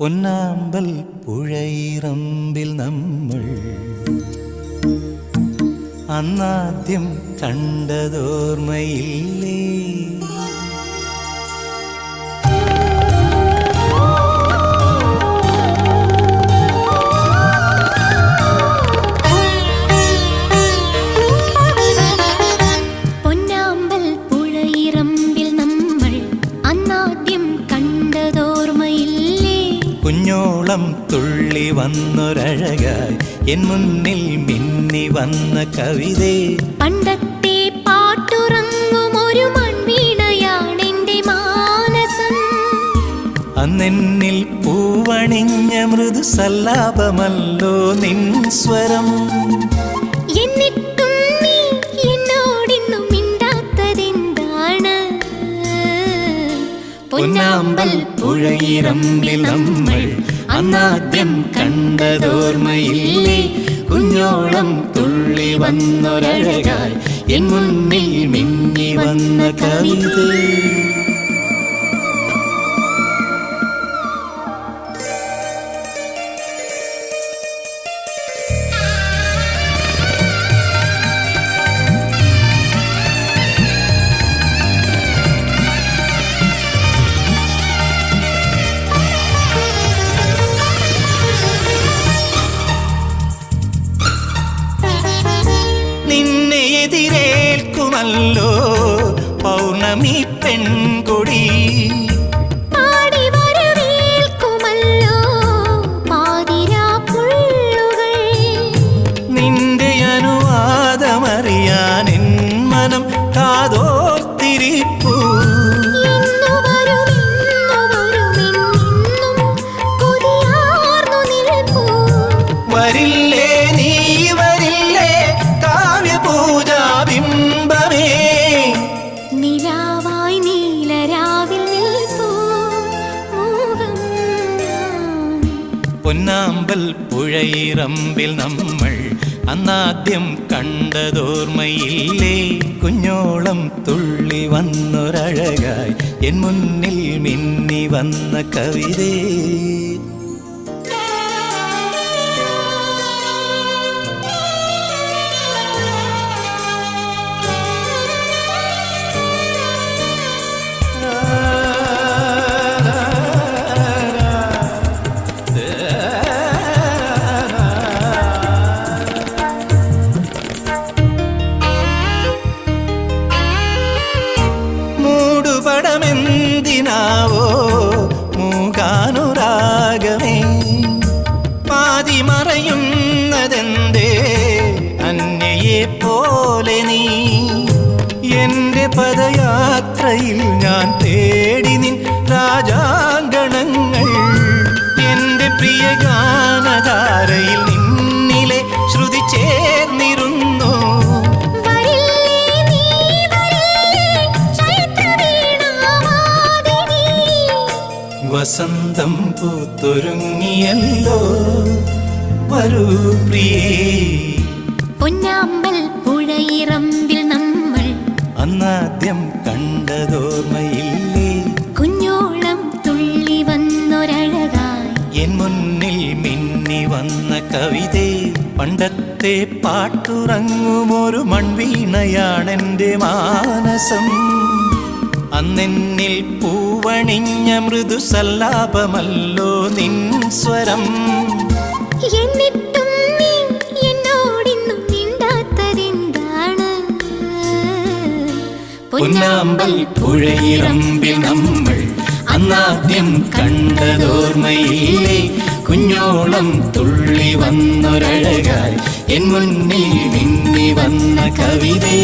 പൊന്നാമ്പൽ പുഴയിറമ്പിൽ നമ്മൾ അന്നാദ്യം കണ്ടതോർമ്മയില്ലേ? കുഞ്ഞോളം തുള്ളി വന്നൊരഴകായി എൻ മുന്നിൽ മിന്നി വന്ന കവിതേ, പണ്ടത്തെ പാട്ടുറങ്ങുമൊരു മൺവീണയാണെന്റെ മാനസം. അന്നെന്നിൽ പൂവണിഞ്ഞ മൃദു സല്ലാപമല്ലോ നിൻ സ്വരം. എന്നിട്ടും നീ എന്നോടിന്നും മിണ്ടാത്തതെന്താണ്? പൊന്നാമ്പൽ പുഴയിറമ്പിൽ നമ്മൾ അന്നാദ്യം കണ്ടതോർമ്മയില്ലേ? കുഞ്ഞോളം തുള്ളി വന്നൊരഴകായി എൻ മുന്നിൽ മിന്നി വന്ന കവിതേ. നിന്നെ എതിരേൽക്കുമല്ലോ പൗർണമി പെൺകൊടി, പാടി വരവേൽക്കുമല്ലോ പാതിരാപ്പുള്ളുകൾ. നിന്റെ അനുവാദമറിയാൻ എൻ മനം കാതോർത്തിരിപ്പൂ. വരില്ലേ നീ വരില്ലേ കാവ്യപൂജാബിംബമേ, നിലാവായി നീലരാവിൽ നിൽപ്പൂ മോഹം ഞാൻ. പൊന്നാമ്പൽ പുഴയിറമ്പിൽ നമ്മൾ അന്നാദ്യം കണ്ടതോർമ്മയില്ലേ? കുഞ്ഞോളം തുള്ളി വന്നൊരഴകായി എൻ മുന്നിൽ മിന്നി വന്ന കവിതേ. മൂടുപടമെന്തിനാവോ മൂകാനുരാഗമേ, പാതി മറയുന്നതെന്തേ അന്യയെ പോലെ നീ? എന്റെ പദയാത്രയിൽ ഞാൻ തേടി നിൻ രാജാങ്കണങ്ങൾ, എന്റെ പ്രിയ ഗാനധാരയിൽ നിന്നിലെ ശ്രുതി ചേർന്നിരുന്നു. വസന്തം പൂത്തൊരുങ്ങിയല്ലോ വരൂ പ്രിയേ. പൊന്നാമ്പൽ പുഴയിറമ്പിൽ നമ്മൾ അന്നാദ്യം കണ്ടതോർമ്മയില്ലേ? കുഞ്ഞോളം തുള്ളി വന്നൊരഴകായി എൻ മുന്നിൽ മിന്നി വന്ന കവിതേ. പണ്ടത്തെ പാട്ടുറങ്ങുമൊരു മൺവീണയാണെന്റെ മാനസം. അന്നെന്നിൽ പൂവണിഞ്ഞ മൃദു സല്ലാപമല്ലോ നിൻ സ്വരം. എന്നിട്ടും നീ എന്നോടിന്നും മിണ്ടാത്തതെന്താണ്? പൊന്നാമ്പൽ പുഴയിറമ്പിൽ നമ്മൾ അന്നാദ്യം കണ്ടതോർമ്മയില്ലേ? കുഞ്ഞോളം തുള്ളി വന്നൊരഴകായി എൻ മുന്നിൽ മിന്നി വന്ന കവിതേ.